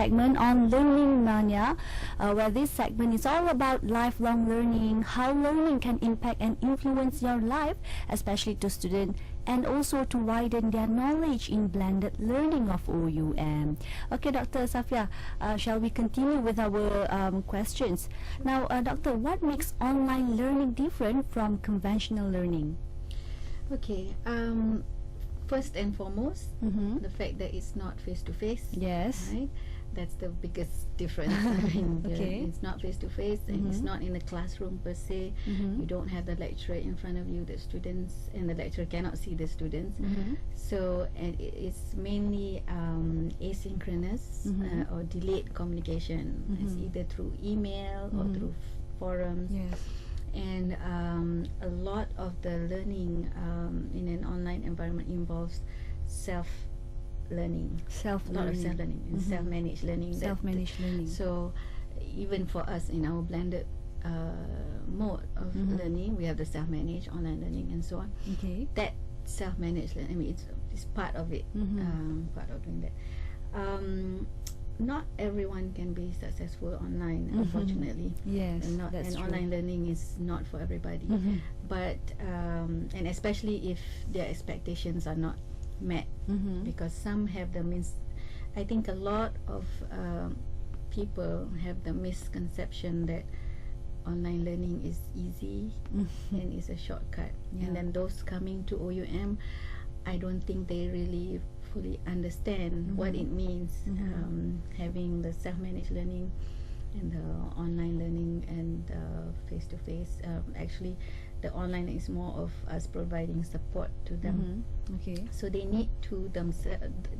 segment on LearningMania, where this segment is all about lifelong learning, how learning can impact and influence your life, especially to students, and also to widen their knowledge in blended learning of OUM. Okay, Dr. Safiah, shall we continue with our questions? Now, Doctor, what makes online learning different from conventional learning? Okay, first and foremost, the fact that it's not face-to-face. Yes. Right? That's the biggest difference. I mean, Okay. it's not face-to-face, and it's not in a classroom per se. You don't have the lecturer in front of you, the students, and the lecturer cannot see the students. So, and it's mainly asynchronous or delayed communication. It's either through email or through forums. Yes. And a lot of the learning in an online environment involves self-learning. A lot of self-learning and self-managed learning. Self-managed learning. So even for us in our blended mode of learning, we have the self-managed online learning and so on. Okay. That self-managed learning, I mean, it's part of it, part of doing that. Not everyone can be successful online, unfortunately. Yes, and that's true. online learning is not for everybody. But and especially if their expectations are not met, because some have the I think a lot of people have the misconception that online learning is easy and is a shortcut. And then those coming to OUM, I don't think they really fully understand what it means, having the self-managed learning and the online learning and face-to-face. Actually, the online is more of us providing support to them. Okay. So they need to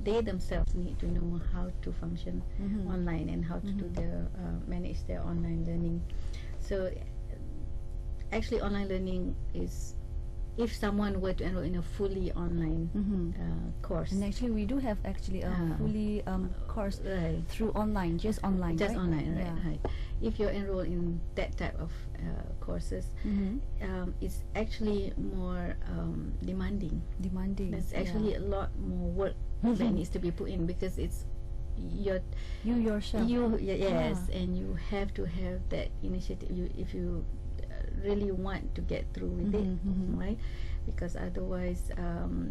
they themselves need to know how to function online and how to do their manage their online learning. So actually, online learning is, if someone were to enroll in a fully online course, And actually, we do have actually a fully course through online, just online. just right? online, Yeah. right? If you're enrolled in that type of courses, it's actually more demanding. There's actually a lot more work that needs to be put in, because it's you yourself. Yes, and you have to have that initiative. If you really want to get through with it, right? Because otherwise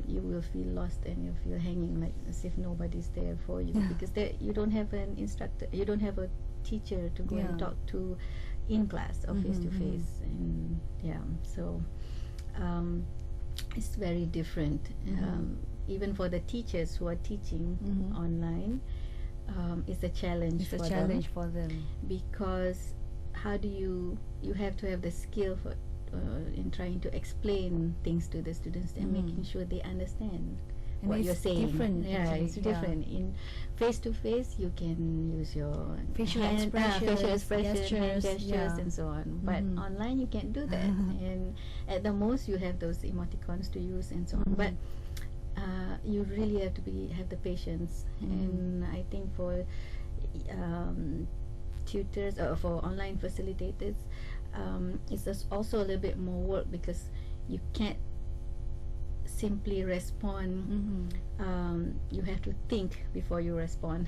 you will feel lost and you feel hanging, like as if nobody's there for you, because you don't have an instructor, you don't have a teacher to go and talk to in class or face to face. And so it's very different. Even for the teachers who are teaching online, it's a challenge. It's a challenge for them, because how do you have to have the skill for in trying to explain things to the students and making sure they understand and what it's you're saying. Different, actually. It's different. In face to face, you can use your facial hand, expressions, hand gestures, gestures, and so on. But online, you can't do that. And at the most, you have those emoticons to use and so on. But you really have to have the patience. And I think for tutors or for online facilitators, it's also a little bit more work, because you can't simply respond. You have to think before you respond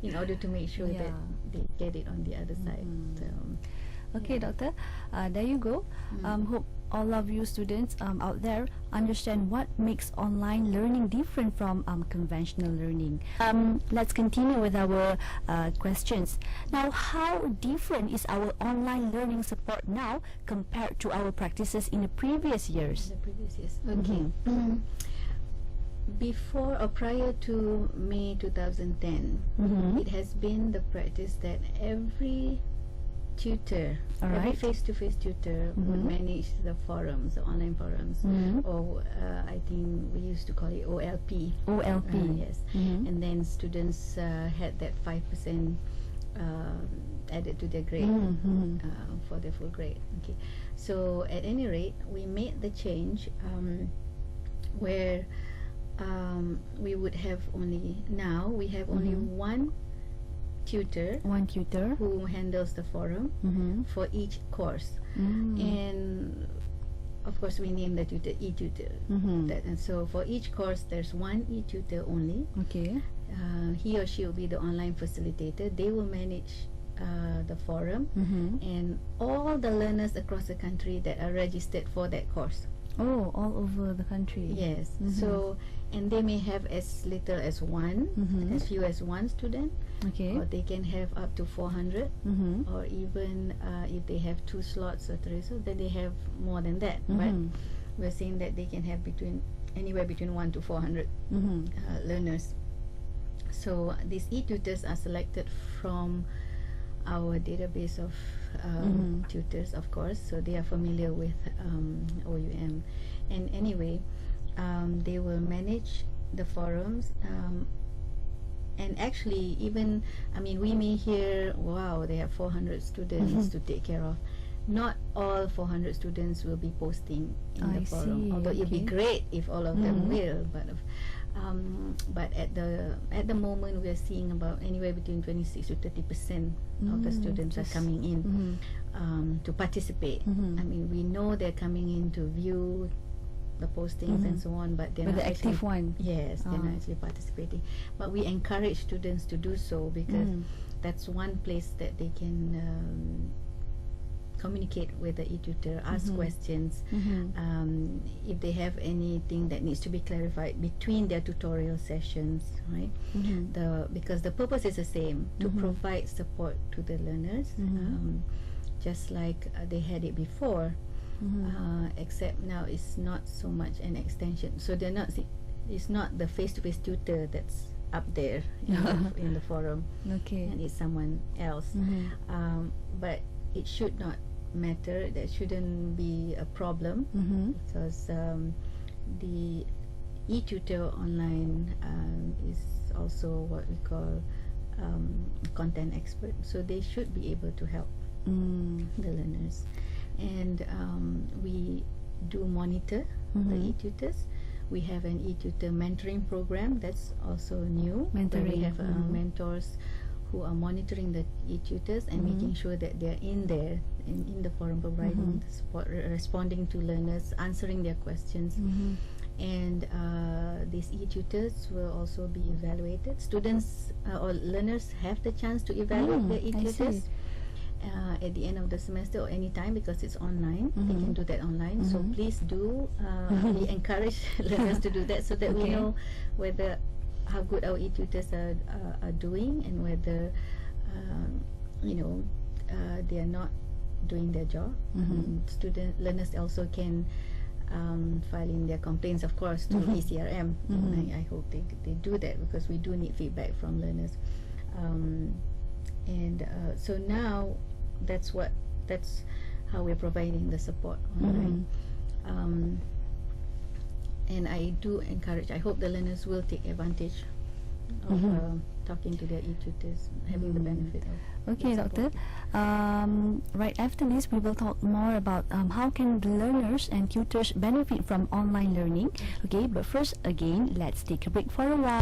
in order to make sure that they get it on the other side. Okay, Doctor, there you go. Hope all of you students out there understand what makes online learning different from conventional learning. Let's continue with our questions. Now, how different is our online learning support now compared to our practices in the previous years? Okay. Before or prior to May 2010, it has been the practice that every tutor, every face-to-face tutor would manage the forums, the online forums, or I think we used to call it OLP. Yes. And then students had that 5% added to their grade for their full grade. Okay. So at any rate, we made the change where we would have only one tutor who handles the forum for each course. And of course we name the tutor e-tutor. And so for each course there's one e-tutor only. Okay. he or she will be the online facilitator. They will manage the forum and all the learners across the country that are registered for that course. Oh, all over the country. Yes. So, and they may have as little as as few as one student, Okay. or they can have up to 400, or even if they have 2 slots or 3, so then they have more than that. But we're saying that they can have anywhere between 1 to 400 learners. So these e-tutors are selected from our database of tutors, of course, so they are familiar with OUM. And anyway, they will manage the forums, and actually even, I mean, we may hear, wow, they have 400 students to take care of. Not all 400 students will be posting in the forum, see, although it'd be great if all of them will, but at the moment we're seeing about anywhere between 26 to 30% of the students are coming in to participate. I mean, we know they're coming in to view the postings and so on, but they're not the actually, active one. yes, they're not actually participating. But we encourage students to do so, because that's one place that they can communicate with the e-tutor, ask questions, if they have anything that needs to be clarified between their tutorial sessions, right? Because the purpose is the same, to provide support to the learners, just like they had it before, except now it's not so much an extension. So they're not, it's not the face-to-face tutor that's up there in the forum, and it's someone else. But it should not matter, that shouldn't be a problem, because the e-tutor online is also what we call content expert, so they should be able to help the learners. And we do monitor the e-tutors. We have an e-tutor mentoring program that's also new, where we have mentors who are monitoring the e-tutors and making sure that they're in there, in the forum, providing support, responding to learners, answering their questions. And these e-tutors will also be evaluated. Students or learners have the chance to evaluate their e-tutors at the end of the semester or any time, because it's online. They can do that online. So please do, we encourage learners to do that, so that we know whether how good our e-tutors are doing, and whether they are not doing their job. Learners also can file in their complaints, of course, to ECRM. I hope they do that, because we do need feedback from learners. So now that's how we're providing the support online. And I do encourage, I hope the learners will take advantage of talking to their e-tutors, having the benefit of Okay, the Doctor. support. Right after this, we will talk more about how can the learners and tutors benefit from online learning. Okay, but first, again, let's take a break for a while.